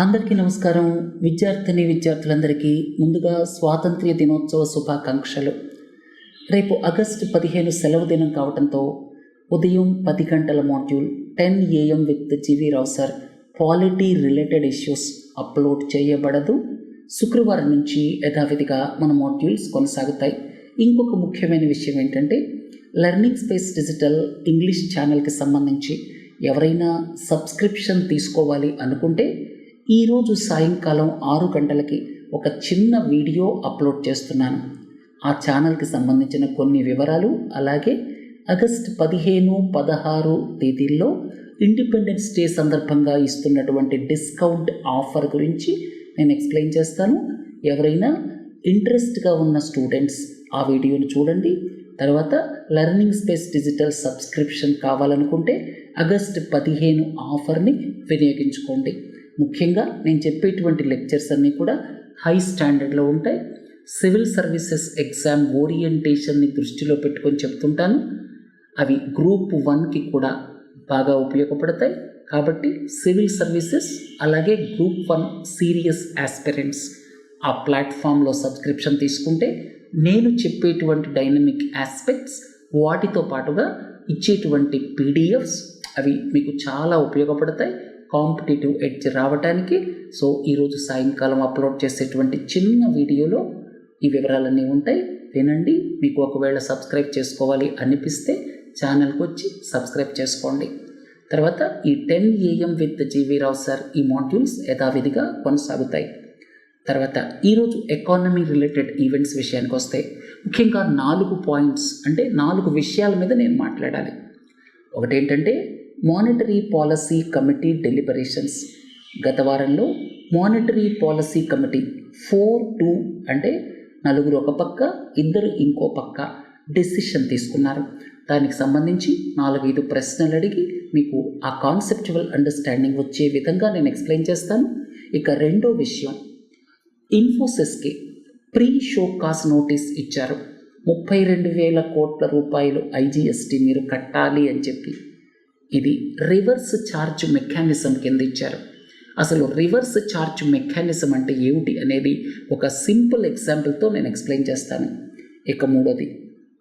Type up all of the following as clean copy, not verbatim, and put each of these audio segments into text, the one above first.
అందరికీ నమస్కారం. విద్యార్థులందరికీ ముందుగా స్వాతంత్ర్య దినోత్సవ శుభాకాంక్షలు. రేపు ఆగస్టు 15 సెలవు దినం కావడంతో ఉదయం 10 గంటల module 10 AM with GV Rao sir polity related issues upload చేయబడదు. శుక్రవారం నుంచి యథావిధిగా మన మాడ్యూల్స్ కొనసాగుతాయి. ఇంకొక ముఖ్యమైన విషయం ఏంటంటే లెర్నింగ్ స్పేస్ డిజిటల్ ఇంగ్లీష్ ఛానల్కి సంబంధించి ఎవరైనా సబ్స్క్రిప్షన్ తీసుకోవాలి అనుకుంటే ఈరోజు సాయంకాలం 6 గంటలకి ఒక చిన్న వీడియో అప్లోడ్ చేస్తున్నాను. ఆ ఛానల్కి సంబంధించిన కొన్ని వివరాలు, అలాగే ఆగస్టు 15, 16 తేదీల్లో ఇండిపెండెన్స్ డే సందర్భంగా ఇస్తున్నటువంటి డిస్కౌంట్ ఆఫర్ గురించి నేను ఎక్స్ప్లెయిన్ చేస్తాను. ఎవరైనా ఇంట్రెస్ట్గా ఉన్న స్టూడెంట్స్ ఆ వీడియోను చూడండి. తర్వాత లెర్నింగ్ స్పేస్ డిజిటల్ సబ్స్క్రిప్షన్ కావాలనుకుంటే ఆగస్టు 15 ఆఫర్ని వినియోగించుకోండి. ముఖ్యంగా నేను చెప్పేటువంటి లెక్చర్స్ అన్నీ కూడా హై స్టాండర్డ్లో ఉంటాయి. సివిల్ సర్వీసెస్ ఎగ్జామ్ ఓరియంటేషన్ని దృష్టిలో పెట్టుకొని చెప్తుంటాను. అవి గ్రూప్ 1కి కూడా బాగా ఉపయోగపడతాయి. కాబట్టి సివిల్ సర్వీసెస్ అలాగే గ్రూప్ 1 సీరియస్ ఆస్పిరెంట్స్ ఆ ప్లాట్ఫామ్లో సబ్స్క్రిప్షన్ తీసుకుంటే నేను చెప్పేటువంటి డైనమిక్ ఆస్పెక్ట్స్ వాటితో పాటుగా ఇచ్చేటువంటి పీడిఎఫ్స్ అవి మీకు చాలా ఉపయోగపడతాయి కాంపిటేటివ్ ఎడ్జ్ రావడానికి. సో ఈరోజు సాయంకాలం అప్లోడ్ చేసేటువంటి చిన్న వీడియోలో ఈ వివరాలన్నీ ఉంటాయి, వినండి. మీకు ఒకవేళ సబ్స్క్రైబ్ చేసుకోవాలి అనిపిస్తే ఛానల్కి వచ్చి సబ్స్క్రైబ్ చేసుకోండి. తర్వాత ఈ 10 AM with GV Rao sir ఈ మాడ్యూల్స్ యథావిధిగా కొనసాగుతాయి. తర్వాత ఈరోజు ఎకానమీ రిలేటెడ్ ఈవెంట్స్ విషయానికి వస్తే ముఖ్యంగా 4 పాయింట్స్, అంటే 4 విషయాల మీద నేను మాట్లాడాలి. ఒకటేంటంటే మానిటరీ పాలసీ కమిటీ డెలిబరేషన్స్. గత వారంలో మానిటరీ పాలసీ కమిటీ 4-2 అంటే 4 ఒక పక్క, 2 ఇంకో పక్క డెసిషన్ తీసుకున్నారు. దానికి సంబంధించి 4-5 ప్రశ్నలు అడిగి మీకు ఆ కాన్సెప్చువల్ అండర్స్టాండింగ్ వచ్చే విధంగా నేను ఎక్స్ప్లెయిన్ చేస్తాను. ఇక రెండో విషయం, ఇన్ఫోసిస్కి ప్రీ షోకాస్ నోటీస్ ఇచ్చారు. 32,000 కోట్ల రూపాయలు IGST మీరు కట్టాలి అని చెప్పి. ఇది రివర్స్ ఛార్జ్ మెకానిజం కింద ఇచ్చారు. అసలు రివర్స్ ఛార్జ్ మెకానిజం అంటే ఏమిటి అనేది ఒక సింపుల్ ఎగ్జాంపుల్తో నేను ఎక్స్ప్లెయిన్ చేస్తాను. ఇక మూడోది,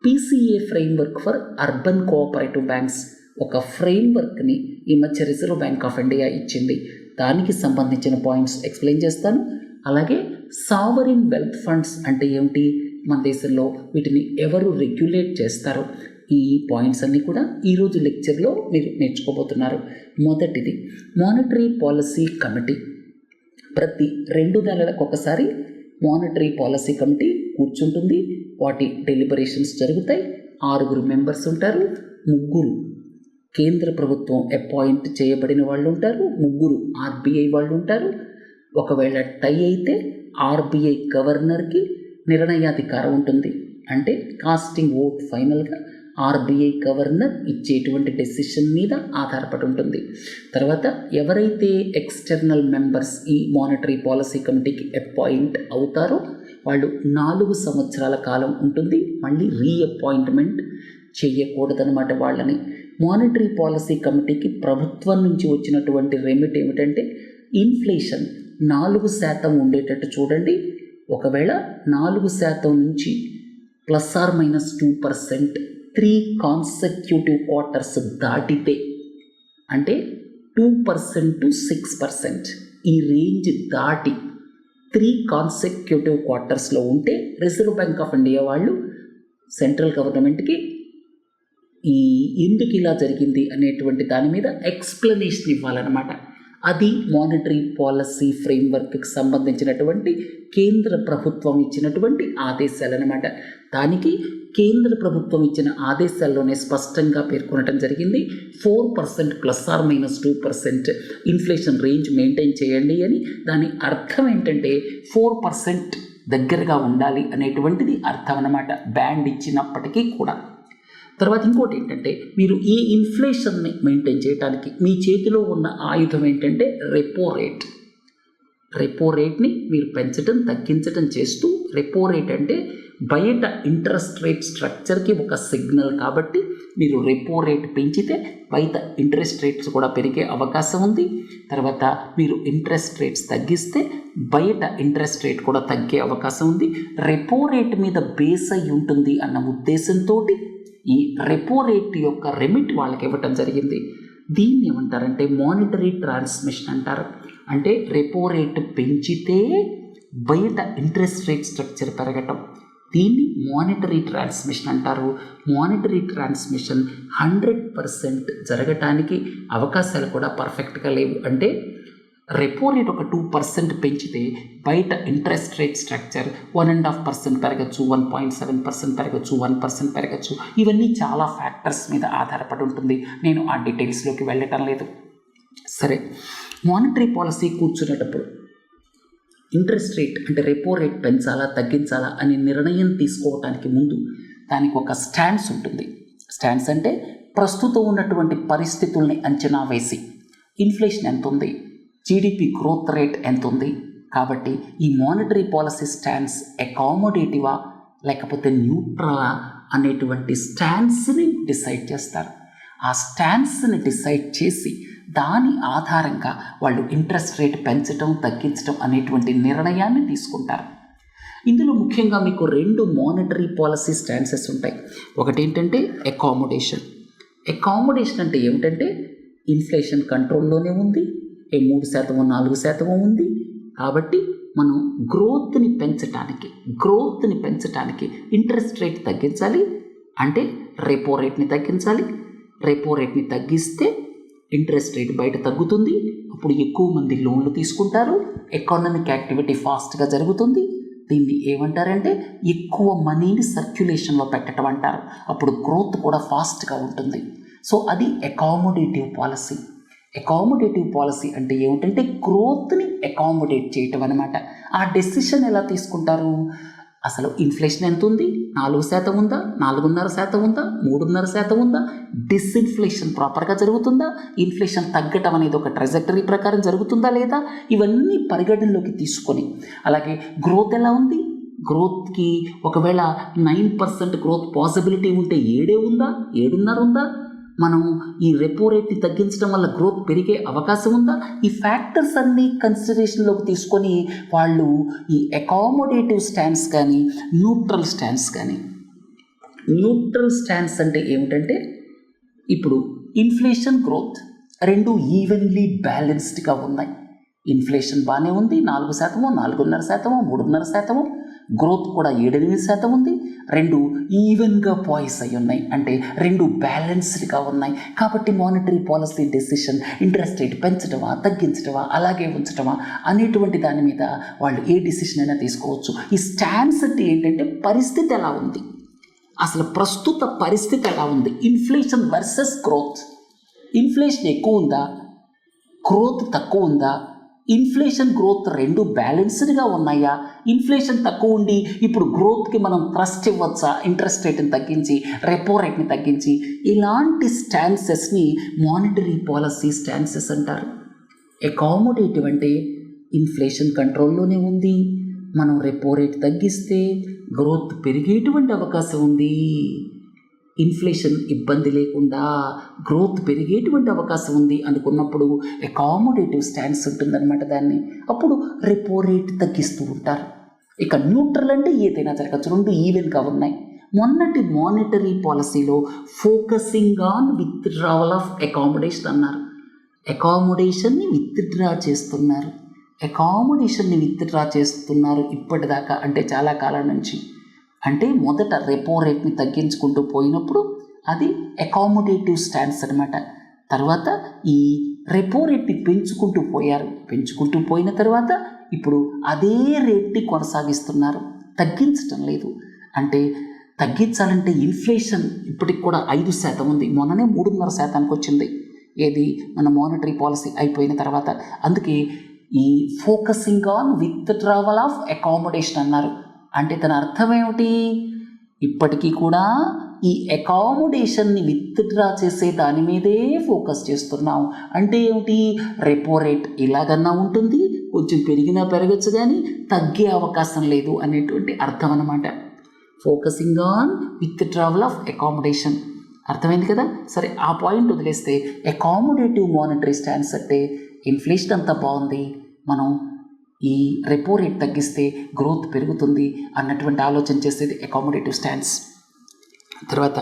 PCA framework for urban cooperative banks ఒక ఫ్రేమ్వర్క్ని ఈ మధ్య రిజర్వ్ బ్యాంక్ ఆఫ్ ఇండియా ఇచ్చింది. దానికి సంబంధించిన పాయింట్స్ ఎక్స్ప్లెయిన్ చేస్తాను. అలాగే సావరిన్ వెల్త్ ఫండ్స్ అంటే ఏమిటి, మన దేశంలో వీటిని ఎవరు రెగ్యులేట్ చేస్తారు, ఈ పాయింట్స్ అన్నీ కూడా ఈరోజు లెక్చర్లో మీరు నేర్చుకోబోతున్నారు. మొదటిది, మానిటరీ పాలసీ కమిటీ. ప్రతి 2 నెలలకు ఒకసారి మానిటరీ పాలసీ కమిటీ కూర్చుంటుంది. వాటి డెలిబరేషన్స్ జరుగుతాయి. 6 మెంబర్స్ ఉంటారు. 3 కేంద్ర ప్రభుత్వం అపాయింట్ చేయబడిన వాళ్ళు ఉంటారు, 3 RBI వాళ్ళు ఉంటారు. ఒకవేళ టై అయితే RBI గవర్నర్కి నిర్ణయాధికారం ఉంటుంది. అంటే కాస్టింగ్ ఓట్ ఫైనల్గా RBI గవర్నర్ ఇచ్చేటువంటి డెసిషన్ మీద ఆధారపడి ఉంటుంది. తర్వాత ఎవరైతే ఎక్స్టర్నల్ మెంబర్స్ ఈ మానిటరీ పాలసీ కమిటీకి అపాయింట్ అవుతారో వాళ్ళు 4 సంవత్సరాల కాలం ఉంటుంది. మళ్ళీ రీఅపాయింట్మెంట్ చేయకూడదనమాట వాళ్ళని. మానిటరీ పాలసీ కమిటీకి ప్రభుత్వం నుంచి వచ్చినటువంటి రెమిట్ ఏమిటంటే ఇన్ఫ్లేషన్ 4% ఉండేటట్టు చూడండి. ఒకవేళ 4% నుంచి ±2% 3 కాన్సెక్యూటివ్ క్వార్టర్స్ దాటితే, అంటే 2% to 6% ఈ రేంజ్ దాటి 3 కాన్సెక్యూటివ్ క్వార్టర్స్లో ఉంటే రిజర్వ్ బ్యాంక్ ఆఫ్ ఇండియా వాళ్ళు సెంట్రల్ గవర్నమెంట్కి ఈ ఎందుకు ఇలా జరిగింది అనేటువంటి దాని మీద ఎక్స్ప్లెనేషన్ ఇవ్వాలన్నమాట. అది మానిటరీ పాలసీ ఫ్రేమ్వర్క్కి సంబంధించినటువంటి కేంద్ర ప్రభుత్వం ఇచ్చినటువంటి ఆదేశాలు అన్నమాట. దానికి కేంద్ర ప్రభుత్వం ఇచ్చిన ఆదేశాల్లోనే స్పష్టంగా పేర్కొనడం జరిగింది. 4% ±2% ఇన్ఫ్లేషన్ రేంజ్ మెయింటైన్ చేయండి అని. దాని అర్థం ఏంటంటే 4% దగ్గరగా ఉండాలి అనేటువంటిది అర్థం అన్నమాట, బ్యాండ్ ఇచ్చినప్పటికీ కూడా. తర్వాత ఇంకోటి ఏంటంటే, మీరు ఈ ఇన్ఫ్లేషన్ని మెయింటైన్ చేయడానికి మీ చేతిలో ఉన్న ఆయుధం ఏంటంటే రెపో రేట్. రెపో రేట్ని మీరు పెంచడం తగ్గించడం చేస్తూ, రెపో రేట్ అంటే బయట ఇంట్రెస్ట్ రేట్ స్ట్రక్చర్కి ఒక సిగ్నల్. కాబట్టి మీరు రెపో రేట్ పెంచితే బయట ఇంట్రెస్ట్ రేట్స్ కూడా పెరిగే అవకాశం ఉంది. తర్వాత మీరు ఇంట్రెస్ట్ రేట్స్ తగ్గిస్తే బయట ఇంట్రెస్ట్ రేట్ కూడా తగ్గే అవకాశం ఉంది. రెపో రేట్ మీద బేస్ అయి ఉంటుంది అన్న ఉద్దేశంతో ఈ రెపో రేట్ యొక్క రెమిట్ వాళ్ళకి ఇవ్వటం జరిగింది. దీన్ని ఏమంటారంటే మానిటరీ ట్రాన్స్మిషన్ అంటారు. అంటే రెపో రేట్ పెంచితే బయట ఇంట్రెస్ట్ రేట్ స్ట్రక్చర్ పెరగటం, దీన్ని మానిటరీ ట్రాన్స్మిషన్ అంటారు. మానిటరీ ట్రాన్స్మిషన్ 100% జరగటానికి అవకాశాలు కూడా పర్ఫెక్ట్గా లేవు. అంటే రెపో రేట్ ఒక 2% పెంచితే బయట ఇంట్రెస్ట్ రేట్ స్ట్రక్చర్ 1.5% పెరగచ్చు, 1.7% పెరగచ్చు, 1% పెరగచ్చు. ఇవన్నీ చాలా ఫ్యాక్టర్స్ మీద ఆధారపడి ఉంటుంది. నేను ఆ డీటెయిల్స్లోకి వెళ్ళటం లేదు. సరే, మానిటరీ పాలసీ కూర్చునేటప్పుడు ఇంట్రెస్ట్ రేట్ అంటే రెపో రేట్ పెంచాలా తగ్గించాలా అని నిర్ణయం తీసుకోవటానికి ముందు దానికి ఒక స్టాండ్స్ ఉంటుంది. స్టాండ్స్ అంటే ప్రస్తుతం ఉన్నటువంటి పరిస్థితుల్ని అంచనా వేసి ఇన్ఫ్లేషన్ ఎంత ఉంది, జీడిపి గ్రోత్ రేట్ ఎంత ఉంది, కాబట్టి ఈ మానిటరీ పాలసీ స్టాండ్స్ అకామోడేటివా లేకపోతే న్యూట్రలా అనేటువంటి స్టాండ్స్ని డిసైడ్ చేస్తారు. ఆ స్టాండ్స్ని డిసైడ్ చేసి దాని ఆధారంగా వాళ్ళు ఇంట్రెస్ట్ రేట్ పెంచడం తగ్గించడం అనేటువంటి నిర్ణయాన్ని తీసుకుంటారు. ఇందులో ముఖ్యంగా మీకు 2 మానిటరీ పాలసీ స్టాన్సెస్ ఉంటాయి. ఒకటి ఏంటంటే అకామోడేషన్. అకామోడేషన్ అంటే ఏమిటంటే ఇన్ఫ్లేషన్ కంట్రోల్లోనే ఉంది, 3% 4% ఉంది. కాబట్టి మనం గ్రోత్ని పెంచడానికి ఇంట్రెస్ట్ రేట్ తగ్గించాలి. అంటే రెపో రేట్ని తగ్గించాలి. రెపో రేట్ని తగ్గిస్తే ఇంట్రెస్ట్ రేట్ బయట తగ్గుతుంది. అప్పుడు ఎక్కువ మంది లోన్లు తీసుకుంటారు, ఎకానమిక్ యాక్టివిటీ ఫాస్ట్గా జరుగుతుంది. దీన్ని ఏమంటారంటే ఎక్కువ మనీని సర్క్యులేషన్లో పెట్టడం అంటారు. అప్పుడు గ్రోత్ కూడా ఫాస్ట్గా ఉంటుంది. సో అది అకామోడేటివ్ పాలసీ. అకామోడేటివ్ పాలసీ అంటే ఏమిటంటే గ్రోత్ని అకామోడేట్ చేయటం అనమాట. ఆ డెసిషన్ ఎలా తీసుకుంటారు? అసలు ఇన్ఫ్లేషన్ ఎంత ఉంది, 4% ఉందా, 4.5% ఉందా, 3.5% ఉందా, డిస్ఇన్ఫ్లేషన్ ప్రాపర్గా జరుగుతుందా, ఇన్ఫ్లేషన్ తగ్గటం అనేది ఒక ట్రెజెక్టరీ ప్రకారం జరుగుతుందా లేదా, ఇవన్నీ పరిగణనలోకి తీసుకొని, అలాగే గ్రోత్ ఎలా ఉంది, గ్రోత్కి ఒకవేళ 9% గ్రోత్ పాసిబిలిటీ ఉంటే 7 ఉందా, 7.5 ఉందా, మనం ఈ రెపో రేట్ని తగ్గించడం వల్ల గ్రోత్ పెరిగే అవకాశం ఉందా, ఈ ఫ్యాక్టర్స్ అన్నీ కన్సిడరేషన్లోకి తీసుకొని వాళ్ళు ఈ అకామోడేటివ్ స్టాండ్స్ కానీ న్యూట్రల్ స్టాండ్స్ అంటే ఏమిటంటే ఇప్పుడు ఇన్ఫ్లేషన్ గ్రోత్ 2 ఈవెన్లీ బ్యాలెన్స్డ్గా ఉన్నాయి. ఇన్ఫ్లేషన్ బాగానే ఉంది, 4%, 4.5%, 3.5%, గ్రోత్ కూడా 7-8% ఉంది. 2 ఈవెన్గా పాయిస్ అయి ఉన్నాయి, అంటే 2 బ్యాలెన్స్డ్గా ఉన్నాయి. కాబట్టి monetary policy decision interest rate పెంచడమా తగ్గించడమా అలాగే ఉంచడమా అనేటువంటి దాని మీద వాళ్ళు ఏ డెసిషన్ అయినా తీసుకోవచ్చు. ఈ స్టాండ్స్ అంటే ఏంటంటే పరిస్థితి ఎలా ఉంది, అసలు ప్రస్తుత పరిస్థితి ఎలా ఉంది, ఇన్ఫ్లేషన్ వర్సెస్ గ్రోత్. ఇన్ఫ్లేషన్ ఎక్కువ ఉందా, గ్రోత్ తక్కువ ఉందా, ఇన్ఫ్లేషన్ గ్రోత్ 2 బ్యాలెన్స్డ్గా ఉన్నాయా, ఇన్ఫ్లేషన్ తక్కువ ఉండి ఇప్పుడు గ్రోత్కి మనం ట్రస్ట్ ఇవ్వచ్చా, ఇంట్రెస్ట్ రేట్ని తగ్గించి రెపో రేట్ని తగ్గించి, ఇలాంటి స్టాన్సెస్ని మానిటరీ పాలసీ స్టాన్సెస్ అంటారు. అకామోడేటివ్ అంటే ఇన్ఫ్లేషన్ కంట్రోల్లోనే ఉంది, మనం రెపో రేట్ తగ్గిస్తే గ్రోత్ పెరిగేటువంటి అవకాశం ఉంది, ఇన్ఫ్లేషన్ ఇబ్బంది లేకుండా గ్రోత్ పెరిగేటువంటి అవకాశం ఉంది అనుకున్నప్పుడు అకామోడేటివ్ స్టాండ్స్ ఉంటుందన్నమాట. దాన్ని అప్పుడు రెపో రేట్ తగ్గిస్తూ ఉంటారు. ఇక న్యూట్రల్ అంటే ఏదైనా జరగచ్చు, 2 ఈవెన్గా ఉన్నాయి. మొన్నటి మానిటరీ పాలసీలో focusing on withdrawal of accommodation అన్నారు. అకామోడేషన్ని విత్డ్రా చేస్తున్నారు ఇప్పటిదాకా, అంటే చాలా కాలం నుంచి. అంటే మొదట రెపో రేట్ని తగ్గించుకుంటూ పోయినప్పుడు అది అకామోడేటివ్ స్టాండ్స్ అనమాట. తర్వాత ఈ రెపో రేట్ని పెంచుకుంటూ పోయిన తర్వాత ఇప్పుడు అదే రేట్ని కొనసాగిస్తున్నారు, తగ్గించటం లేదు. అంటే తగ్గించాలంటే ఇన్ఫ్లేషన్ ఇప్పటికి కూడా 5% ఉంది, మొన్ననే 3.5% వచ్చింది. ఏది మన మానిటరీ పాలసీ అయిపోయిన తర్వాత. అందుకే ఈ focusing on withdrawal of accommodation అన్నారు. అంటే దాని అర్థం ఏమిటి, ఇప్పటికీ కూడా ఈ అకామోడేషన్ని విత్డ్రా చేసే దాని మీదే ఫోకస్ చేస్తున్నాం. అంటే ఏమిటి, రెపో రేట్ ఇలాగన్నా ఉంటుంది, కొంచెం పెరిగినా పెరగచ్చు కానీ తగ్గే అవకాశం లేదు అనేటువంటి అర్థం అన్నమాట. Focusing on withdrawal of accommodation. అర్థమైంది కదా? సరే, ఆ పాయింట్ వదిలేస్తే అకామిడేటివ్ మానిటరీ స్టాండ్స్ అంటే ఇన్ఫ్లేషన్ అంతా బాగుంది, మనం ఈ రెపో రేట్ తగ్గిస్తే గ్రోత్ పెరుగుతుంది అన్నటువంటి ఆలోచన చేసేది అకామిడేటివ్ స్టాండ్స్. తర్వాత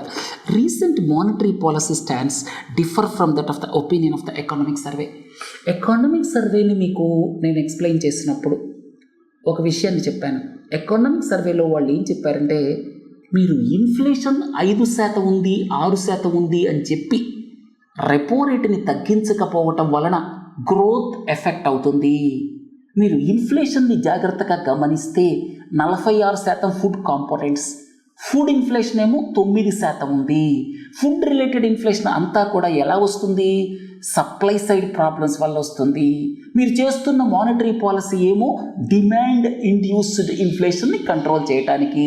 recent monetary policy stands differ from that of the opinion of the economic survey. Economic సర్వేని మీకు నేను ఎక్స్ప్లెయిన్ చేసినప్పుడు ఒక విషయాన్ని చెప్పాను. ఎకనామిక్ సర్వేలో వాళ్ళు ఏం చెప్పారంటే, మీరు ఇన్ఫ్లేషన్ 5% ఉంది, 6% ఉంది అని చెప్పి రెపో రేటుని తగ్గించకపోవటం వలన గ్రోత్ ఎఫెక్ట్ అవుతుంది. మీరు ఇన్ఫ్లేషన్ని జాగ్రత్తగా గమనిస్తే 46% ఫుడ్ కాంపోనెంట్స్, ఫుడ్ ఇన్ఫ్లేషన్ ఏమో 9% ఉంది. ఫుడ్ రిలేటెడ్ ఇన్ఫ్లేషన్ అంతా కూడా ఎలా వస్తుంది? సప్లై సైడ్ ప్రాబ్లమ్స్ వల్ల వస్తుంది. మీరు చేస్తున్న మానిటరీ పాలసీ ఏమో డిమాండ్ ఇండ్యూస్డ్ ఇన్ఫ్లేషన్ని కంట్రోల్ చేయడానికి.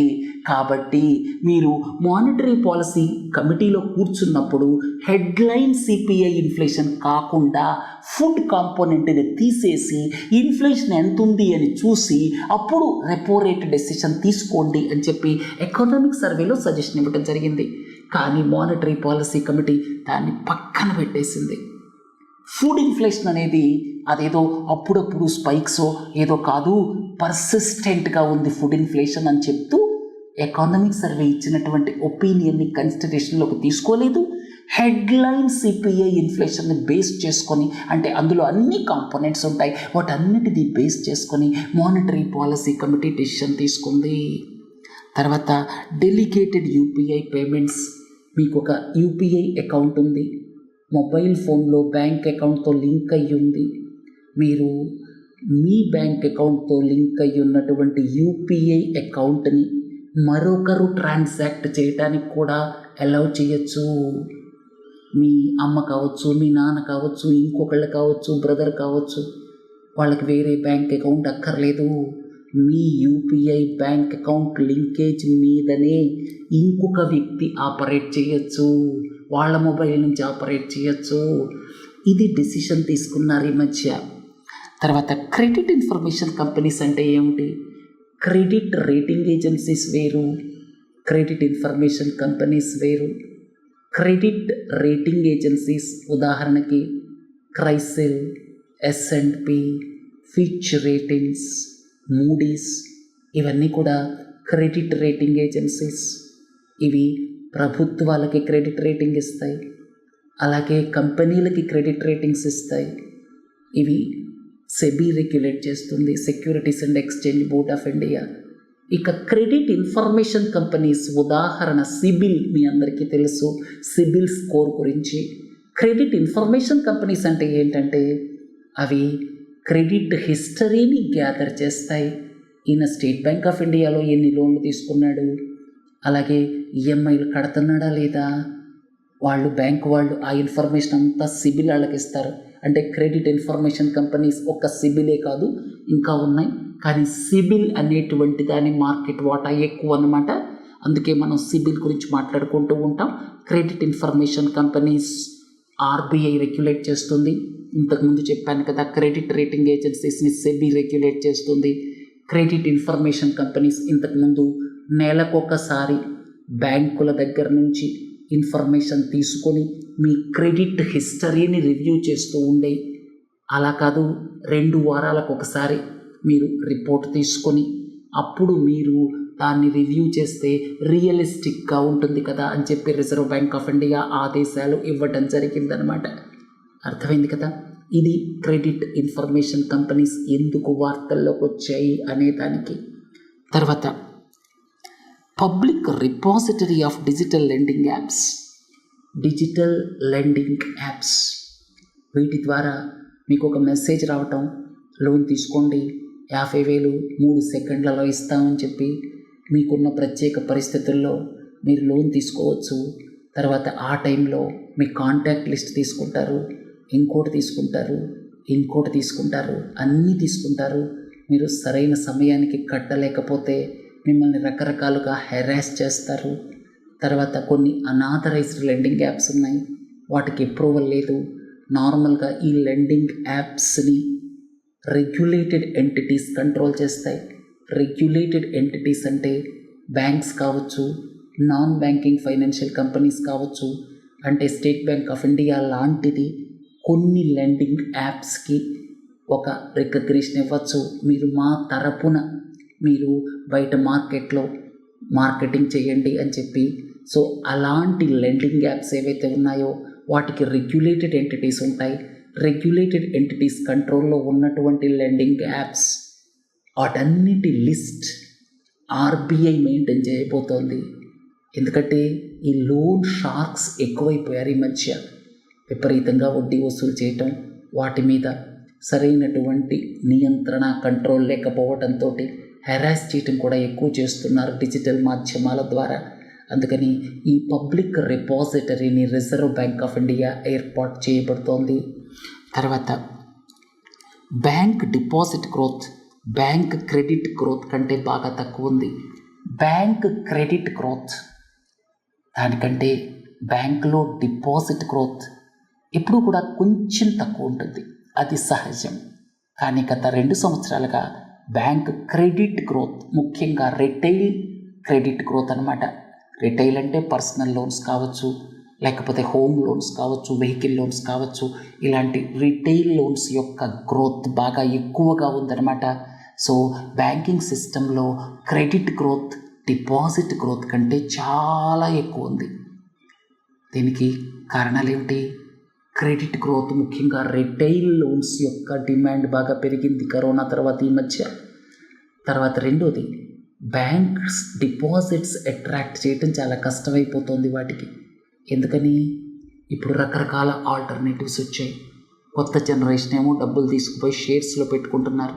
కాబట్టి మీరు మానిటరీ పాలసీ కమిటీలో కూర్చున్నప్పుడు హెడ్లైన్ సిపిఐ ఇన్ఫ్లేషన్ కాకుండా ఫుడ్ కాంపోనెంట్ని తీసేసి ఇన్ఫ్లేషన్ ఎంత ఉంది అని చూసి అప్పుడు రెపో రేట్ డెసిషన్ తీసుకోండి అని చెప్పి ఎకనామిక్ సర్వేలో సజెషన్ ఇవ్వడం జరిగింది. కానీ మానిటరీ పాలసీ కమిటీ దాన్ని పక్కన పెట్టేసింది. ఫుడ్ ఇన్ఫ్లేషన్ అనేది అదేదో అప్పుడప్పుడు స్పైక్సో ఏదో కాదు, పర్సిస్టెంట్గా ఉంది ఫుడ్ ఇన్ఫ్లేషన్ అని చెప్తూ ఎకానమిక్ సర్వే ఇచ్చినటువంటి ఒపీనియన్ని కన్సిడరేషన్లోకి తీసుకోలేదు. హెడ్లైన్ సిపిఐ ఇన్ఫ్లేషన్ని బేస్ చేసుకొని, అంటే అందులో అన్ని కాంపోనెంట్స్ ఉంటాయి, వాటన్నిటిది బేస్ చేసుకొని మానిటరీ పాలసీ కమిటీ డెసిషన్ తీసుకుంది. తర్వాత డెలిగేటెడ్ యూపీఐ పేమెంట్స్. మీకు ఒక యూపీఐ అకౌంట్ ఉంది, మొబైల్ ఫోన్లో బ్యాంక్ అకౌంట్తో లింక్ అయ్యి ఉంది. మీరు మీ బ్యాంక్ అకౌంట్తో లింక్ అయ్యి ఉన్నటువంటి యూపీఐ అకౌంట్ని మరొకరు ట్రాన్సాక్ట్ చేయడానికి కూడా అలౌ చేయొచ్చు. మీ అమ్మ కావచ్చు, మీ నాన్న కావచ్చు, ఇంకొకళ్ళు కావచ్చు, బ్రదర్ కావచ్చు, వాళ్ళకి వేరే బ్యాంక్ అకౌంట్ అక్కర్లేదు. మీ యూపీఐ బ్యాంక్ అకౌంట్ లింకేజ్ మీదనే ఇంకొక వ్యక్తి ఆపరేట్ చేయొచ్చు, వాళ్ళ మొబైల్ నుంచి ఆపరేట్ చేయొచ్చు. ఇది డెసిషన్ తీసుకున్నారు ఈ మధ్య. తర్వాత క్రెడిట్ ఇన్ఫర్మేషన్ కంపెనీస్ అంటే ఏమిటి? క్రెడిట్ రేటింగ్ ఏజెన్సీస్ వేరు, క్రెడిట్ ఇన్ఫర్మేషన్ కంపెనీస్ వేరు. క్రెడిట్ రేటింగ్ ఏజెన్సీస్ ఉదాహరణకి క్రైసిల్, S&P, ఫిచ్ రేటింగ్స్, మూడీస్, ఇవన్నీ కూడా క్రెడిట్ రేటింగ్ ఏజెన్సీస్. ఇవి ప్రభుత్వాలకి క్రెడిట్ రేటింగ్ ఇస్తాయి, అలాగే కంపెనీలకి క్రెడిట్ రేటింగ్స్ ఇస్తాయి. ఇవి సెబీ రెగ్యులేట్ చేస్తుంది, securities and exchange board of India. ఇక క్రెడిట్ ఇన్ఫర్మేషన్ కంపెనీస్ ఉదాహరణ సిబిల్, మీ అందరికీ తెలుసు సిబిల్ స్కోర్ గురించి. క్రెడిట్ ఇన్ఫర్మేషన్ కంపెనీస్ అంటే ఏంటంటే అవి క్రెడిట్ హిస్టరీని గ్యాదర్ చేస్తాయి. ఈయన స్టేట్ బ్యాంక్ ఆఫ్ ఇండియాలో ఎన్ని లోన్లు తీసుకున్నాడు, అలాగే ఈఎంఐలు కడుతున్నాడా లేదా, బ్యాంక్ వాళ్ళు ఆ ఇన్ఫర్మేషన్ అంతా సిబిల్ వాళ్ళకి ఇస్తారు. అంటే క్రెడిట్ ఇన్ఫర్మేషన్ కంపెనీస్ ఒక్క సిబిలే కాదు, ఇంకా ఉన్నాయి. కానీ సిబిల్ అనేటువంటి దాని మార్కెట్ వాటా ఎక్కువ అన్నమాట. అందుకే మనం సిబిల్ గురించి మాట్లాడుకుంటూ ఉంటాం. Credit information companies RBI regulate చేస్తుంది. ఇంతకుముందు చెప్పాను కదా, క్రెడిట్ రేటింగ్ ఏజెన్సీస్ని సెబీ రెగ్యులేట్ చేస్తుంది. క్రెడిట్ ఇన్ఫర్మేషన్ కంపెనీస్ ఇంతకుముందు నెలకొకసారి బ్యాంకుల దగ్గర నుంచి ఇన్ఫర్మేషన్ తీసుకొని మీ క్రెడిట్ హిస్టరీని రివ్యూ చేస్తూ ఉండే. అలా కాదు, 2 వారాలకు ఒకసారి మీరు రిపోర్ట్ తీసుకొని అప్పుడు మీరు దాన్ని రివ్యూ చేస్తే రియలిస్టిక్గా ఉంటుంది కదా అని చెప్పి రిజర్వ్ బ్యాంక్ ఆఫ్ ఇండియా ఆదేశాలు ఇవ్వడం జరిగిందనమాట. అర్థమైంది కదా? ఇది క్రెడిట్ ఇన్ఫర్మేషన్ కంపెనీస్ ఎందుకు వార్తల్లోకి వచ్చాయి అనే దానికి. తర్వాత public repository of digital lending apps. Digital lending apps, వీటి ద్వారా మీకు ఒక మెసేజ్ రావటం, లోన్ తీసుకోండి 50,000 3 సెకండ్లలో ఇస్తామని చెప్పి, మీకున్న ప్రత్యేక పరిస్థితుల్లో మీరు లోన్ తీసుకోవచ్చు. తర్వాత ఆ టైంలో మీ కాంటాక్ట్ లిస్ట్ తీసుకుంటారు, ఇంకోటి తీసుకుంటారు, అన్నీ తీసుకుంటారు. మీరు సరైన సమయానికి కట్టలేకపోతే మిమ్మల్ని రకరకాలుగా హెరాస్ చేస్తారు. తర్వాత కొన్ని అనాథరైజ్డ్ లెండింగ్ యాప్స్ ఉన్నాయి, వాటికి అప్రూవల్ లేదు. నార్మల్గా ఈ లెండింగ్ యాప్స్ని రెగ్యులేటెడ్ ఎంటిటీస్ కంట్రోల్ చేస్తాయి. రెగ్యులేటెడ్ ఎంటిటీస్ అంటే బ్యాంక్స్ కావచ్చు, నాన్ బ్యాంకింగ్ ఫైనాన్షియల్ కంపెనీస్ కావచ్చు, అంటే స్టేట్ బ్యాంక్ ఆఫ్ ఇండియా లాంటిది కొన్ని లెండింగ్ యాప్స్కి ఒక రికగ్నిషన్ ఇవ్వచ్చు. మీరు మా తరపున మీరు బయట మార్కెట్లో మార్కెటింగ్ చేయండి అని చెప్పి. సో అలాంటి లెండింగ్ యాప్స్ ఏవైతే ఉన్నాయో వాటికి రెగ్యులేటెడ్ ఎంటిటీస్ ఉంటాయి. రెగ్యులేటెడ్ ఎంటిటీస్ కంట్రోల్లో ఉన్నటువంటి లెండింగ్ యాప్స్ వాటన్నిటి లిస్ట్ ఆర్బీఐ మెయింటైన్ చేయబోతోంది. ఎందుకంటే ఈ లోన్ షార్క్స్ ఎక్కువైపోయారు ఈ మధ్య. విపరీతంగా వడ్డీ వసూలు చేయటం, వాటి మీద సరైనటువంటి నియంత్రణ కంట్రోల్ లేకపోవడంతో హెరాస్ చేయటం కూడా ఎక్కువ చేస్తున్నారు డిజిటల్ మాధ్యమాల ద్వారా. అందుకని ఈ పబ్లిక్ రిపాజిటరీని రిజర్వ్ బ్యాంక్ ఆఫ్ ఇండియా ఏర్పాటు చేయబడుతోంది. తర్వాత bank deposit growth bank credit growth కంటే బాగా తక్కువ ఉంది. బ్యాంక్ క్రెడిట్ గ్రోత్ దానికంటే బ్యాంకులో డిపాజిట్ గ్రోత్ ఎప్పుడూ కూడా కొంచెం తక్కువ ఉంటుంది, అది సహజం. కానీ గత 2 సంవత్సరాలుగా బ్యాంక్ క్రెడిట్ గ్రోత్, ముఖ్యంగా రిటైల్ క్రెడిట్ గ్రోత్ అనమాట. రిటైల్ అంటే పర్సనల్ లోన్స్ కావచ్చు, లేకపోతే హోమ్ లోన్స్ కావచ్చు, వెహికల్ లోన్స్ కావచ్చు, ఇలాంటి రిటైల్ లోన్స్ యొక్క గ్రోత్ బాగా ఎక్కువగా ఉందన్నమాట. సో బ్యాంకింగ్ సిస్టంలో క్రెడిట్ గ్రోత్ డిపాజిట్ గ్రోత్ కంటే చాలా ఎక్కువ ఉంది. దీనికి కారణాలు ఏమిటి? క్రెడిట్ గ్రోత్, ముఖ్యంగా రిటైల్ లోన్స్ యొక్క డిమాండ్ బాగా పెరిగింది కరోనా తర్వాత ఈ మధ్య. తర్వాత రెండోది, బ్యాంక్స్ డిపాజిట్స్ అట్రాక్ట్ చేయటం చాలా కష్టమైపోతుంది వాటికి. ఎందుకని? ఇప్పుడు రకరకాల ఆల్టర్నేటివ్స్ వచ్చాయి. కొత్త జనరేషన్ ఏమో డబ్బులు తీసుకుపోయి షేర్స్లో పెట్టుకుంటున్నారు,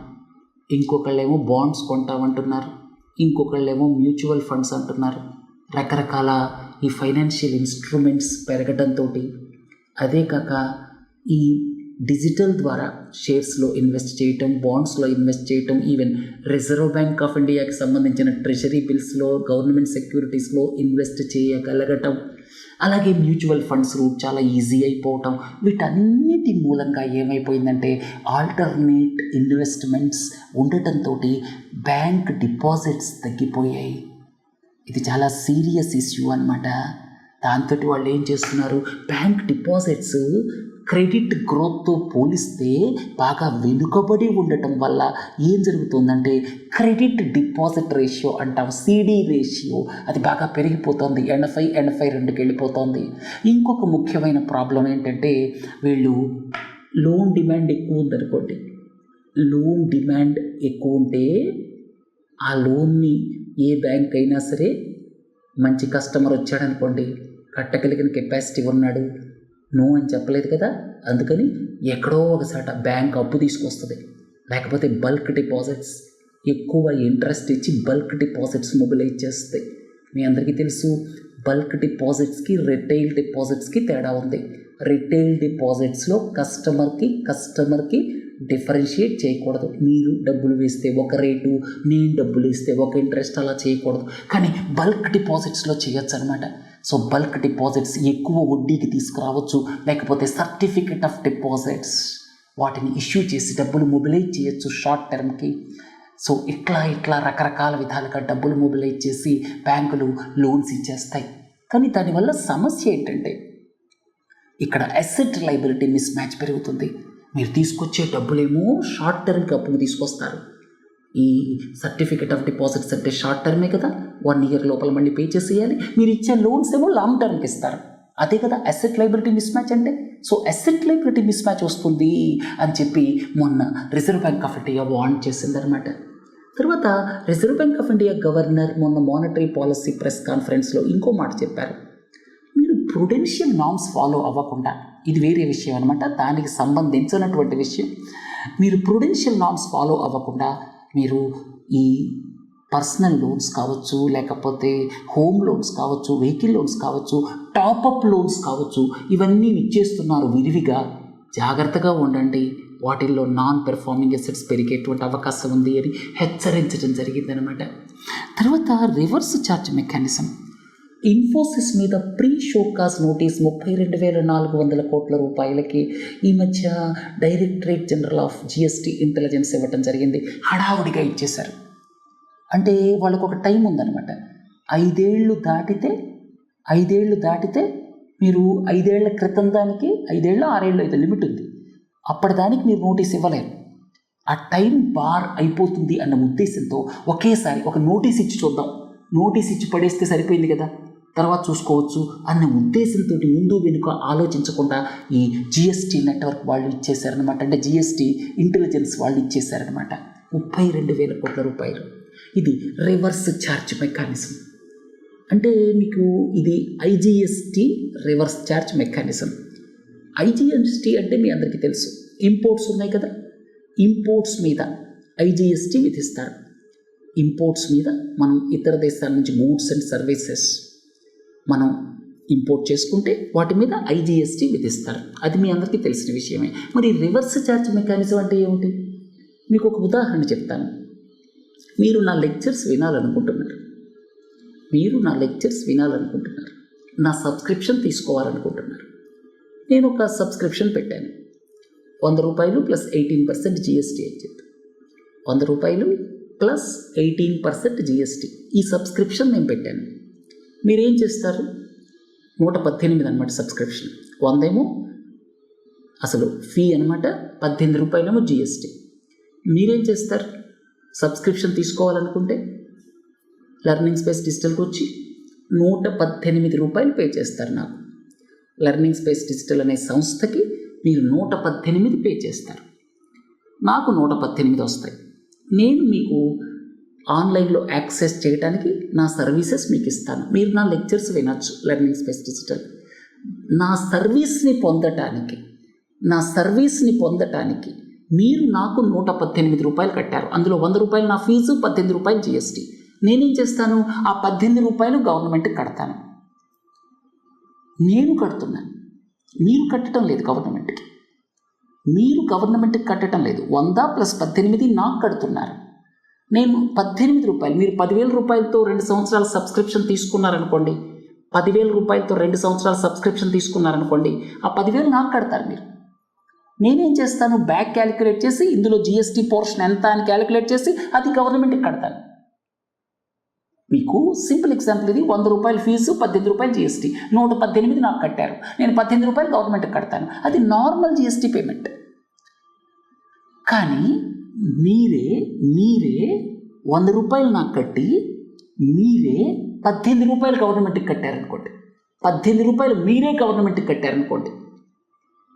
ఇంకొకళ్ళేమో బాండ్స్ కొంటామంటున్నారు, ఇంకొకళ్ళేమో మ్యూచువల్ ఫండ్స్ అంటున్నారు. రకరకాల ఈ ఫైనాన్షియల్ ఇన్స్ట్రుమెంట్స్ పెరగడంతో, అదే కాక ఈ డిజిటల్ ద్వారా షేర్స్లో ఇన్వెస్ట్ చేయటం, బాండ్స్లో ఇన్వెస్ట్ చేయటం, ఈవెన్ రిజర్వ్ బ్యాంక్ ఆఫ్ ఇండియాకి సంబంధించిన ట్రెజరీ బిల్స్లో, గవర్నమెంట్ సెక్యూరిటీస్లో ఇన్వెస్ట్ చేయగలగటం, అలాగే మ్యూచువల్ ఫండ్స్ రూట్ చాలా ఈజీ అయిపోవటం, వీటన్నిటి మూలంగా ఏమైపోయిందంటే ఆల్టర్నేట్ ఇన్వెస్ట్మెంట్స్ ఉండటంతో బ్యాంక్ డిపాజిట్స్ తగ్గిపోయాయి. ఇది చాలా సీరియస్ ఇష్యూ అన్నమాట. దాంతో వాళ్ళు ఏం చేస్తున్నారు, బ్యాంక్ డిపాజిట్స్ క్రెడిట్ గ్రోత్తో పోలిస్తే బాగా వెనుకబడి ఉండటం వల్ల ఏం జరుగుతుందంటే క్రెడిట్ డిపాజిట్ రేషియో అంటాం, సిడి రేషియో, అది బాగా పెరిగిపోతుంది. 82కి వెళ్ళిపోతుంది. ఇంకొక ముఖ్యమైన ప్రాబ్లం ఏంటంటే, వీళ్ళు లోన్ డిమాండ్ ఎక్కువ ఉందనుకోండి, లోన్ డిమాండ్ ఎక్కువ ఉంటే ఆ లోన్ని ఏ బ్యాంక్ అయినా సరే మంచి కస్టమర్ వచ్చాడనుకోండి, కట్టగలిగిన కెపాసిటీ ఉన్నాడు, నో అని చెప్పలేదు కదా, అందుకని ఎక్కడో ఒకసాట బ్యాంక్ అప్పు తీసుకొస్తుంది. లేకపోతే బల్క్ డిపాజిట్స్, ఎక్కువ ఇంట్రెస్ట్ ఇచ్చి బల్క్ డిపాజిట్స్ మొబిలైజ్ చేస్తాయి. మీ అందరికీ తెలుసు, బల్క్ డిపాజిట్స్కి రిటైల్ డిపాజిట్స్కి తేడా ఉంది. రిటైల్ డిపాజిట్స్లో కస్టమర్కి డిఫరెన్షియేట్ చేయకూడదు. మీరు డబ్బులు వేస్తే ఒక రేటు, నేను డబ్బులు ఇస్తే ఒక ఇంట్రెస్ట్, అలా చేయకూడదు. కానీ బల్క్ డిపాజిట్స్లో చేయొచ్చు అనమాట. సో బల్క్ డిపాజిట్స్ ఎక్కువ వడ్డీకి తీసుకురావచ్చు, లేకపోతే సర్టిఫికెట్ ఆఫ్ డిపాజిట్స్ వాటిని ఇష్యూ చేసి డబ్బులు మొబిలైజ్ చేయొచ్చు షార్ట్ టర్మ్కి. సో ఇట్లా రకరకాల విధాలుగా డబ్బులు మొబిలైజ్ చేసి బ్యాంకులు లోన్స్ ఇచ్చేస్తాయి. కానీ దానివల్ల సమస్య ఏంటంటే, ఇక్కడ అసెట్ లయబిలిటీ మిస్ మ్యాచ్ పెరుగుతుంది. మీరు తీసుకొచ్చే డబ్బులేమో షార్ట్ టర్మ్కి అప్పుకు తీసుకొస్తారు. ఈ సర్టిఫికెట్ ఆఫ్ డిపాజిట్స్ అంటే షార్ట్ టర్మే కదా, 1 ఇయర్ లోపల మళ్ళీ పే చేసేయాలి. మీరు ఇచ్చే లోన్స్ ఏమో లాంగ్ టర్మ్కి ఇస్తారు. అదే కదా అసెట్ లయబిలిటీ మిస్ మ్యాచ్ అంటే. So asset liability mismatch వస్తుంది అని చెప్పి మొన్న reserve bank of India warn చేసిందనమాట. తర్వాత రిజర్వ్ బ్యాంక్ ఆఫ్ ఇండియా గవర్నర్ మొన్న మానిటరీ పాలసీ ప్రెస్ కాన్ఫరెన్స్లో ఇంకో మాట చెప్పారు. మీరు ప్రుడెన్షియల్ నార్మ్స్ ఫాలో అవ్వకుండా, ఇది వేరే విషయం అనమాట, దానికి సంబంధించినటువంటి విషయం. మీరు ప్రుడెన్షియల్ నార్మ్స్ ఫాలో అవ్వకుండా మీరు ఈ పర్సనల్ లోన్స్ కావచ్చు, లేకపోతే హోమ్ లోన్స్ కావచ్చు, వెహికల్ లోన్స్ కావచ్చు, టాపప్ లోన్స్ కావచ్చు, ఇవన్నీ ఇచ్చేస్తున్నారు విరివిగా. జాగ్రత్తగా ఉండండి, వాటిల్లో నాన్ పెర్ఫార్మింగ్ అసెట్స్ పెరిగేటువంటి అవకాశం ఉంది అని హెచ్చరించడం జరిగిందనమాట. తర్వాత రివర్స్ ఛార్జ్ మెకానిజం. ఇన్ఫోసిస్ మీద ప్రీ షోకాస్ నోటీస్ 32,400 కోట్ల రూపాయలకి ఈ మధ్య directorate general of GST intelligence ఇవ్వటం జరిగింది. హడావుడిగా ఇచ్చేశారు. అంటే వాళ్ళకు ఒక టైం ఉందన్నమాట. 5 ఏళ్ళు దాటితే మీరు 5 ఏళ్ల క్రితం దానికి 5 ఏళ్ళు 6 ఏళ్ళు అయితే లిమిట్ ఉంది, అప్పటిదానికి మీరు నోటీస్ ఇవ్వలేరు. ఆ టైం బార్ అయిపోతుంది అన్న ఉద్దేశంతో ఒకేసారి ఒక నోటీస్ ఇచ్చి చూద్దాం, నోటీస్ ఇచ్చి పడేస్తే సరిపోయింది కదా, తర్వాత చూసుకోవచ్చు అన్న ఉద్దేశంతో ముందు వెనుక ఆలోచించకుండా ఈ జిఎస్టీ నెట్వర్క్ వాళ్ళు ఇచ్చేశారనమాట. అంటే జిఎస్టీ ఇంటెలిజెన్స్ వాళ్ళు ఇచ్చేశారనమాట 32,000 కోట్ల రూపాయలు. ఇది రివర్స్ ఛార్జ్ మెకానిజం. అంటే మీకు ఇది IGST reverse charge mechanism. IGST అంటే మీ అందరికీ తెలుసు, ఇంపోర్ట్స్ ఉన్నాయి కదా, ఇంపోర్ట్స్ మీద ఐజిఎస్టీ విధిస్తారు. ఇంపోర్ట్స్ మీద మనం ఇతర దేశాల నుంచి గూడ్స్ అండ్ సర్వీసెస్ మనం ఇంపోర్ట్ చేసుకుంటే వాటి మీద ఐజిఎస్టీ విధిస్తారు. అది మీ అందరికీ తెలిసిన విషయమే. మరి రివర్స్ ఛార్జ్ మెకానిజం అంటే ఏమిటి? మీకు ఒక ఉదాహరణ చెప్తాను. మీరు నా లెక్చర్స్ వినాలనుకుంటున్నారు, నా సబ్స్క్రిప్షన్ తీసుకోవాలనుకుంటున్నారు. నేను ఒక సబ్స్క్రిప్షన్ పెట్టాను, 100 రూపాయలు ప్లస్ 18% జిఎస్టీ అని చెప్పి, 100 రూపాయలు ప్లస్ 18% జిఎస్టీ ఈ సబ్స్క్రిప్షన్ నేను పెట్టాను. మీరేం చేస్తారు? 118 అనమాట సబ్స్క్రిప్షన్, 100 ఏమో అసలు ఫీ అనమాట, 18 రూపాయలేమో జిఎస్టీ. మీరేం చేస్తారు? సబ్స్క్రిప్షన్ తీసుకోవాలనుకుంటే లెర్నింగ్ స్పేస్ డిజిటల్కి వచ్చి 118 రూపాయలు పే చేస్తారు. నాకు లెర్నింగ్ స్పేస్ డిజిటల్ అనే సంస్థకి మీరు 118 పే చేస్తారు, నాకు 118 వస్తాయి. నేను మీకు ఆన్లైన్లో యాక్సెస్ చేయడానికి నా సర్వీసెస్ మీకు ఇస్తాను. మీరు నా లెక్చర్స్ వినొచ్చు లెర్నింగ్ స్పేస్ డిజిటల్. నా సర్వీస్ని పొందటానికి మీరు నాకు 118 రూపాయలు కట్టారు. అందులో 100 రూపాయలు నా ఫీజు, 18 రూపాయలు జిఎస్టీ. నేనేం చేస్తాను? ఆ 18 రూపాయలు గవర్నమెంట్కి కడతాను. నేను కడుతున్నాను, మీరు కట్టడం లేదు గవర్నమెంట్కి. మీరు గవర్నమెంట్కి కట్టడం లేదు. 100 ప్లస్ 18 నాకు కడుతున్నారు. నేను 18 రూపాయలు, మీరు 10,000 రూపాయలతో 2 సంవత్సరాల సబ్స్క్రిప్షన్ తీసుకున్నారనుకోండి, 10,000 రూపాయలతో 2 సంవత్సరాల సబ్స్క్రిప్షన్ తీసుకున్నారనుకోండి, ఆ 10,000 నాకు కడతారు మీరు. నేనేం చేస్తాను? బ్యాక్ క్యాలిక్యులేట్ చేసి ఇందులో జిఎస్టీ పోర్షన్ ఎంత అని క్యాలిక్యులేట్ చేసి అది గవర్నమెంట్కి కడతాను. మీకు సింపుల్ ఎగ్జాంపుల్ ఇది. 100 రూపాయలు ఫీజు, 18 రూపాయలు జిఎస్టీ, 118 నాకు కట్టారు. నేను 18 రూపాయలు గవర్నమెంట్కి కడతాను. అది నార్మల్ జిఎస్టీ పేమెంట్. కానీ మీరే 100 రూపాయలు నాకు కట్టి మీరే 18 రూపాయలు గవర్నమెంట్కి కట్టారనుకోండి, 18 రూపాయలు మీరే గవర్నమెంట్కి కట్టారనుకోండి,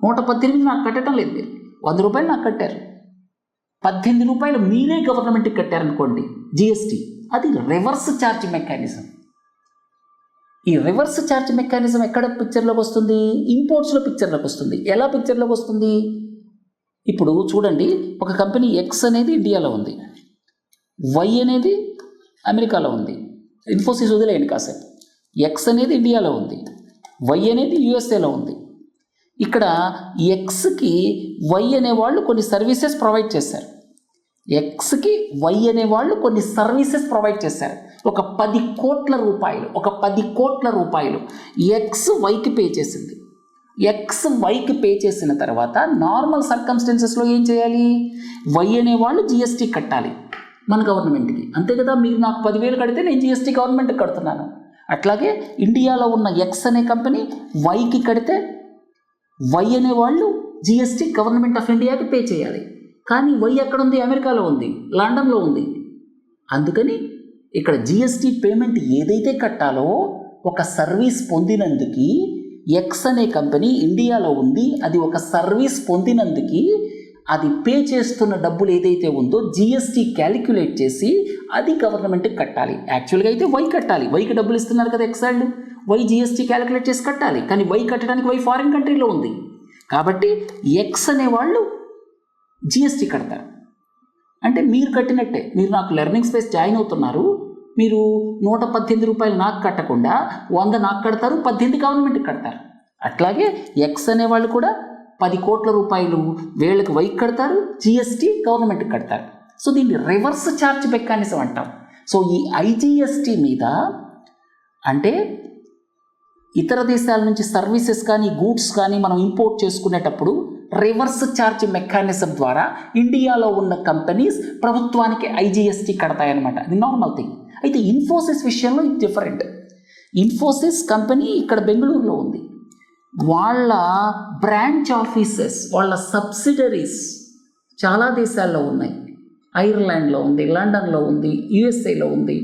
118 నాకు కట్టడం లేదు. మీరు 100 రూపాయలు నాకు కట్టారు, 18 రూపాయలు మీరే గవర్నమెంట్కి కట్టారనుకోండి జిఎస్టీ. అది రివర్స్ ఛార్జ్ మెకానిజం. ఈ రివర్స్ ఛార్జ్ మెకానిజం ఎక్కడ పిక్చర్లోకి వస్తుంది? ఇంపోర్ట్స్లో పిక్చర్లోకి వస్తుంది. ఎలా పిక్చర్లోకి వస్తుంది? ఇప్పుడు చూడండి, ఒక కంపెనీ ఎక్స్ అనేది ఇండియాలో ఉంది, వై అనేది అమెరికాలో ఉంది. ఇన్ఫోసిస్ వదిలేయండి కాసేపు. ఎక్స్ అనేది ఇండియాలో ఉంది, వై అనేది యూఎస్ఏలో ఉంది. ఇక్కడ ఎక్స్కి వై అనేవాళ్ళు కొన్ని సర్వీసెస్ ప్రొవైడ్ చేశారు. ఎక్స్కి వై అనేవాళ్ళు కొన్ని సర్వీసెస్ ప్రొవైడ్ చేశారు. ఒక 10 కోట్ల రూపాయలు ఎక్స్ వైకి పే చేసింది. ఎక్స్ వైకి పే చేసిన తర్వాత నార్మల్ సర్కమ్స్టెన్సెస్లో ఏం చేయాలి? వై అనేవాళ్ళు జిఎస్టీ కట్టాలి మన గవర్నమెంట్కి, అంతే కదా. మీరు నాకు 10,000 కడితే నేను జిఎస్టీ గవర్నమెంట్కి కడుతున్నాను. అట్లాగే ఇండియాలో ఉన్న ఎక్స్ అనే కంపెనీ వైకి కడితే వై అనేవాళ్ళు జిఎస్టీ గవర్నమెంట్ ఆఫ్ ఇండియాకి పే చేయాలి. కానీ వై ఎక్కడ ఉంది? అమెరికాలో ఉంది, లండన్లో ఉంది. అందుకని ఇక్కడ జిఎస్టీ పేమెంట్ ఏదైతే కట్టాలో ఒక సర్వీస్ పొందినందుకు ఎక్స్ అనే కంపెనీ ఇండియాలో ఉంది, అది ఒక సర్వీస్ పొందినందుకు అది పే చేస్తున్న డబ్బులు ఏదైతే ఉందో జిఎస్టీ క్యాలిక్యులేట్ చేసి అది గవర్నమెంట్కి కట్టాలి. యాక్చువల్గా అయితే వై కట్టాలి, వైకి డబ్బులు ఇస్తున్నారు కదా ఎక్స్ వాళ్ళు, వై జిఎస్టీ క్యాలిక్యులేట్ చేసి కట్టాలి. కానీ వై కట్టడానికి వై ఫారిన్ కంట్రీలో ఉంది కాబట్టి ఎక్స్ అనేవాళ్ళు జిఎస్టీ కడతారు. అంటే మీరు కట్టినట్టే. మీరు నాకు లెర్నింగ్ స్పేస్ జాయిన్ అవుతున్నారు, మీరు 118 రూపాయలు నాకు కట్టకుండా 100 నాకు కడతారు, 18 గవర్నమెంట్కి కడతారు. అట్లాగే ఎక్స్ అనేవాళ్ళు కూడా 10 కోట్ల రూపాయలు వీళ్ళకి వైకి కడతారు, జిఎస్టీ గవర్నమెంట్కి కడతారు. సో దీన్ని రివర్స్ ఛార్జ్ మెకానిజం అంటాం. సో ఈ ఐజిఎస్టీ మీద అంటే ఇతర దేశాల నుంచి సర్వీసెస్ కానీ గూడ్స్ కానీ మనం ఇంపోర్ట్ చేసుకునేటప్పుడు రివర్స్ ఛార్జ్ మెకానిజం ద్వారా ఇండియాలో ఉన్న కంపెనీస్ ప్రభుత్వానికి ఐజిఎస్టీ కడతాయన్నమాట. అది నార్మల్ థింగ్. అయితే ఇన్ఫోసిస్ విషయంలో ఇది డిఫరెంట్. ఇన్ఫోసిస్ కంపెనీ ఇక్కడ బెంగళూరులో ఉంది. వాళ్ళ బ్రాంచ్ ఆఫీసెస్, వాళ్ళ సబ్సిడరీస్ చాలా దేశాల్లో ఉన్నాయి. ఐర్లాండ్లో ఉంది, లండన్లో ఉంది, యుఎస్ఏలో ఉంది.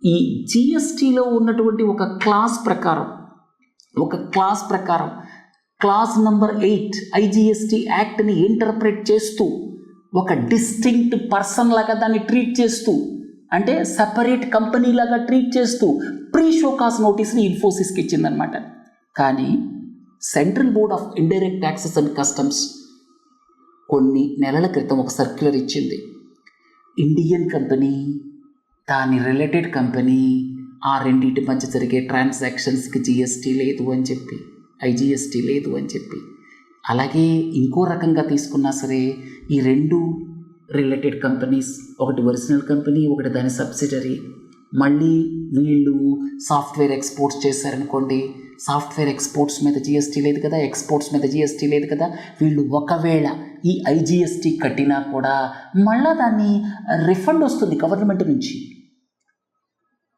ఈ జిఎస్టీలో ఉన్నటువంటి ఒక క్లాస్ ప్రకారం క్లాస్ నెంబర్ 8 ఐజిఎస్టీ యాక్ట్ని ఇంటర్ప్రెట్ చేస్తూ ఒక డిస్టింక్ట్ పర్సన్ లాగా దాన్ని ట్రీట్ చేస్తూ, అంటే సపరేట్ కంపెనీ లాగా ట్రీట్ చేస్తూ ప్రీ షోకాస్ నోటీస్ని ఇన్ఫోసిస్కి ఇచ్చిందనమాట. కానీ central board of indirect taxes and customs కొన్ని నెలల క్రితం ఒక సర్క్యులర్ ఇచ్చింది. ఇండియన్ కంపెనీ, దాని రిలేటెడ్ కంపెనీ, ఆ రెండింటి మధ్య జరిగే ట్రాన్సాక్షన్స్కి జిఎస్టీ లేదు అని చెప్పి, ఐజిఎస్టీ లేదు అని చెప్పి. అలాగే ఇంకో రకంగా తీసుకున్నా సరే ఈ రెండు రిలేటెడ్ కంపెనీస్, ఒకటి ఒరిజినల్ కంపెనీ, ఒకటి దాని సబ్సిడరీ, మళ్ళీ వీళ్ళు సాఫ్ట్వేర్ ఎక్స్పోర్ట్స్ చేశారనుకోండి, సాఫ్ట్వేర్ ఎక్స్పోర్ట్స్ మీద జిఎస్టీ లేదు కదా, ఎక్స్పోర్ట్స్ మీద జిఎస్టీ లేదు కదా. వీళ్ళు ఒకవేళ ఈ ఐజిఎస్టీ కట్టినా కూడా మళ్ళా దాన్ని రిఫండ్ వస్తుంది గవర్నమెంట్ నుంచి.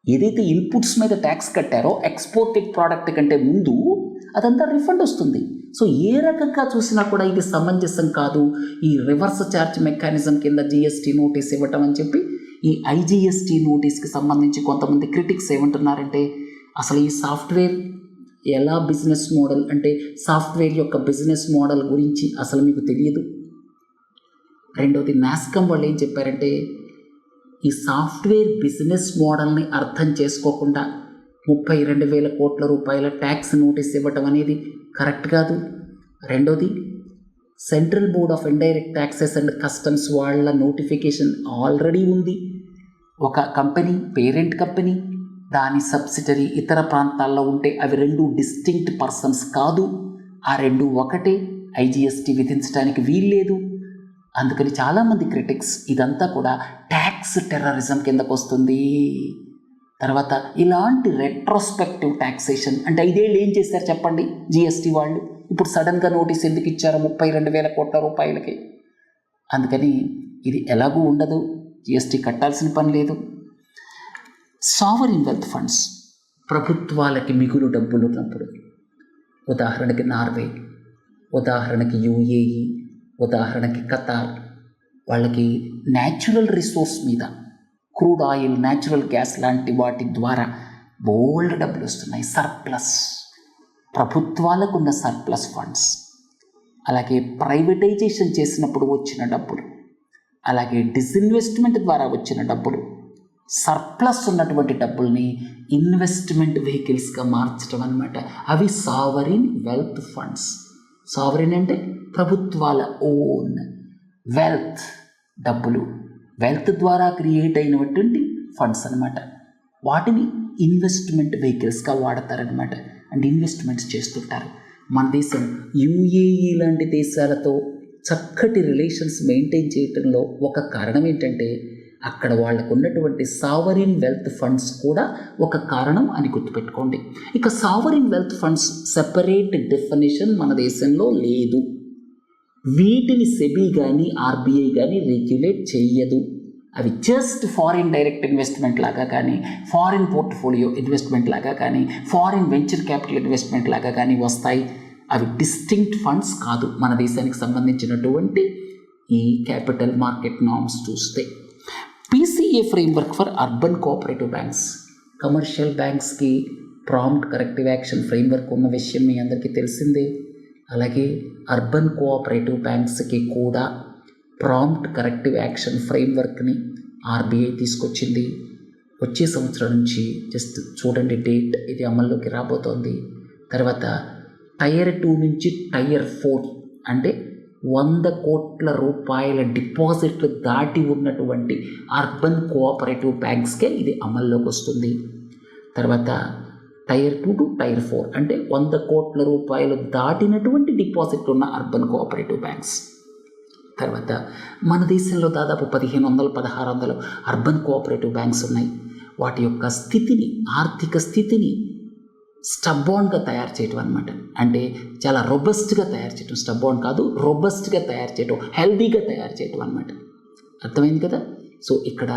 ఏదైతే ఇన్పుట్స్ మీద ట్యాక్స్ కట్టారో ఎక్స్పోర్టెడ్ ప్రోడక్ట్ కంటే ముందు అదంతా రిఫండ్ వస్తుంది. సో ఏ రకంగా చూసినా కూడా ఇది సమంజసం కాదు. ఈ రివర్స్ ఛార్జ్ మెకానిజం కింద జిఎస్టీ నోటీస్ ఇవ్వటం అని చెప్పి ఈ ఐజిఎస్టీ నోటీస్కి సంబంధించి కొంతమంది క్రిటిక్స్ ఏమంటున్నారంటే, అసలు ఈ సాఫ్ట్వేర్ ఎలా బిజినెస్ మోడల్, అంటే సాఫ్ట్వేర్ యొక్క బిజినెస్ మోడల్ గురించి అసలు మీకు తెలియదు. రెండవది నాస్కామ్ వాళ్ళు ఏం చెప్పారంటే, ఈ సాఫ్ట్వేర్ బిజినెస్ మోడల్ని అర్థం చేసుకోకుండా 32,000 కోట్ల రూపాయల ట్యాక్స్ నోటీస్ ఇవ్వటం అనేది కరెక్ట్ కాదు. రెండోది central board of indirect taxes and customs వాళ్ళ నోటిఫికేషన్ ఆల్రెడీ ఉంది. ఒక కంపెనీ, పేరెంట్ కంపెనీ, దాని సబ్సిడరీ ఇతర ప్రాంతాల్లో ఉంటే అవి రెండు డిస్టింక్ట్ పర్సన్స్ కాదు, ఆ రెండు ఒకటే, ఐజిఎస్టీ విధించడానికి వీల్లేదు. అందుకని చాలామంది క్రిటిక్స్ ఇదంతా కూడా ట్యాక్స్ టెర్రరిజం కిందకు వస్తుంది. తర్వాత ఇలాంటి రెట్రోస్పెక్టివ్ ట్యాక్సేషన్, అంటే 5 ఏళ్ళు ఏం చేశారు చెప్పండి జిఎస్టీ వాళ్ళు, ఇప్పుడు సడన్గా నోటీస్ ఎందుకు ఇచ్చారు 32,000 కోట్ల రూపాయలకి? అందుకని ఇది ఎలాగూ ఉండదు, జిఎస్టీ కట్టాల్సిన పని లేదు. సావరిన్ వెల్త్ ఫండ్స్, ప్రభుత్వాలకి మిగులు డబ్బులు ఉన్నప్పుడు, ఉదాహరణకి నార్వే, ఉదాహరణకి యుఏఈ, ఉదాహరణకి ఖతార్, వాళ్ళకి న్యాచురల్ రిసోర్స్ మీద, క్రూడ్ ఆయిల్, న్యాచురల్ గ్యాస్ లాంటి వాటి ద్వారా బోల్డ్ డబ్బులు వస్తున్నాయి. సర్ప్లస్, ప్రభుత్వాలకు ఉన్న సర్ప్లస్ ఫండ్స్, అలాగే ప్రైవేటైజేషన్ చేసినప్పుడు వచ్చిన డబ్బులు, అలాగే డిస్ఇన్వెస్ట్మెంట్ ద్వారా వచ్చిన డబ్బులు, సర్ప్లస్ ఉన్నటువంటి డబ్బుల్ని ఇన్వెస్ట్మెంట్ వెహికల్స్గా మార్చడం అన్నమాట. అవి సావరిన్ వెల్త్ ఫండ్స్. సావరిన్ అంటే ప్రభుత్వాల ఓన్ వెల్త్, డబ్బులు, వెల్త్ ద్వారా క్రియేట్ అయినటువంటి ఫండ్స్ అనమాట. వాటిని ఇన్వెస్ట్మెంట్ వెహికల్స్గా వాడతారనమాట, అండ్ ఇన్వెస్ట్మెంట్స్ చేస్తుంటారు. మన దేశం యుఏఈ లాంటి దేశాలతో చక్కటి రిలేషన్స్ మెయింటైన్ చేయటంలో ఒక కారణం ఏంటంటే, అక్కడ వాళ్ళకు ఉన్నటువంటి సావరిన్ వెల్త్ ఫండ్స్ కూడా ఒక కారణం అని గుర్తుపెట్టుకోండి. ఇక sovereign wealth funds separate definition మన దేశంలో లేదు. వీటిని సెబీ కానీ ఆర్బీఐ కానీ రెగ్యులేట్ చేయదు. అవి జస్ట్ ఫారిన్ డైరెక్ట్ ఇన్వెస్ట్మెంట్ లాగా కానీ, ఫారిన్ పోర్ట్ఫోలియో ఇన్వెస్ట్మెంట్ లాగా కానీ, ఫారిన్ వెంచర్ క్యాపిటల్ ఇన్వెస్ట్మెంట్ లాగా కానీ వస్తాయి. అవి డిస్టింక్ట్ ఫండ్స్ కాదు మన దేశానికి సంబంధించినటువంటి ఈ క్యాపిటల్ మార్కెట్ నార్మ్స్ చూస్తే. PCA framework for urban cooperative banks, commercial బ్యాంక్స్కి ప్రాంప్ట్ కరెక్టివ్ యాక్షన్ ఫ్రేమ్వర్క్ ఉన్న విషయం మీ అందరికీ తెలిసిందే. అలాగే అర్బన్ కోఆపరేటివ్ బ్యాంక్స్కి కూడా ప్రాంప్ట్ కరెక్టివ్ యాక్షన్ ఫ్రేమ్వర్క్ని ఆర్బీఐ తీసుకొచ్చింది. వచ్చే సంవత్సరం నుంచి జస్ట్ చూడండి డేట్, ఇది అమల్లోకి రాబోతోంది. తర్వాత టైర్ 2 నుంచి టైర్ 4 అంటే 100 కోట్ల రూపాయల డిపాజిట్లు దాటి ఉన్నటువంటి అర్బన్ కోఆపరేటివ్ బ్యాంక్స్కే ఇది అమల్లోకి వస్తుంది. తర్వాత టైర్ 2 టు టైర్ 4 అంటే 100 కోట్ల రూపాయలు దాటినటువంటి డిపాజిట్ ఉన్న అర్బన్ కోఆపరేటివ్ బ్యాంక్స్. తర్వాత మన దేశంలో దాదాపు 1500-1600 అర్బన్ కోఆపరేటివ్ బ్యాంక్స్ ఉన్నాయి. వాటి యొక్క స్థితిని, ఆర్థిక స్థితిని స్టబ్బాన్గా తయారు చేయటం అనమాట. అంటే చాలా రొబస్ట్గా తయారు చేయటం, స్టబ్బాన్ కాదు, రొబస్ట్గా తయారు చేయటం, హెల్దీగా తయారు చేయటం అనమాట. అర్థమైంది కదా? సో ఇక్కడ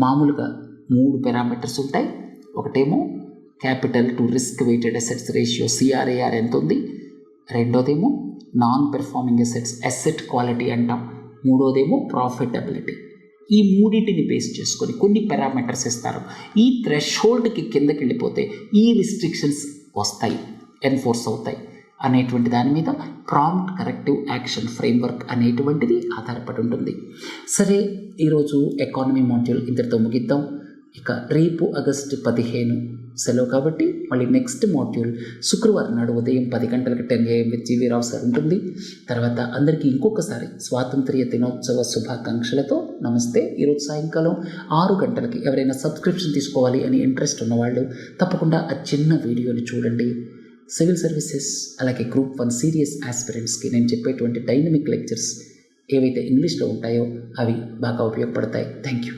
మామూలుగా 3 పారామీటర్స్ ఉంటాయి. ఒకటేమో capital to risk weighted assets ratio CRAR ఎంత ఉంది, రెండోదేమో నాన్ పెర్ఫార్మింగ్ అసెట్ క్వాలిటీ అంటాం, మూడోదేమో ప్రాఫిటబిలిటీ. ఈ మూడింటిని బేస్ చేసుకొని కొన్ని పారామీటర్స్ ఇస్తారు. ఈ థ్రెషోల్డ్కి కిందకి వెళ్ళిపోతే ఈ రిస్ట్రిక్షన్స్ వస్తాయి, ఎన్ఫోర్స్ అవుతాయి అనేటువంటి దాని మీద ప్రాంప్ట్ కరెక్టివ్ యాక్షన్ ఫ్రేమ్వర్క్ అనేటువంటిది ఆధారపడి ఉంటుంది. సరే, ఈరోజు ఎకానమీ మాడ్యూల్ ఇంతటితో ముగిద్దాం. ఇక రేపు ఆగస్టు 15 సెలవు కాబట్టి మళ్ళీ నెక్స్ట్ మాడ్యూల్ శుక్రవారం నాడు ఉదయం 10 గంటలకు 10 AM with GV Rao sir ఉంటుంది. తర్వాత అందరికీ ఇంకొకసారి స్వాతంత్ర్య దినోత్సవ శుభాకాంక్షలతో నమస్తే. ఈరోజు సాయంకాలం 6 గంటలకి ఎవరైనా సబ్స్క్రిప్షన్ తీసుకోవాలి అని ఇంట్రెస్ట్ ఉన్నవాళ్ళు తప్పకుండా ఆ చిన్న వీడియోని చూడండి. సివిల్ సర్వీసెస్ అలాగే గ్రూప్ 1 సీరియస్ ఆస్పిరెంట్స్కి నేను చెప్పేటువంటి డైనమిక్ లెక్చర్స్ ఏవైతే ఇంగ్లీష్లో ఉంటాయో అవి బాగా ఉపయోగపడతాయి. Thank you.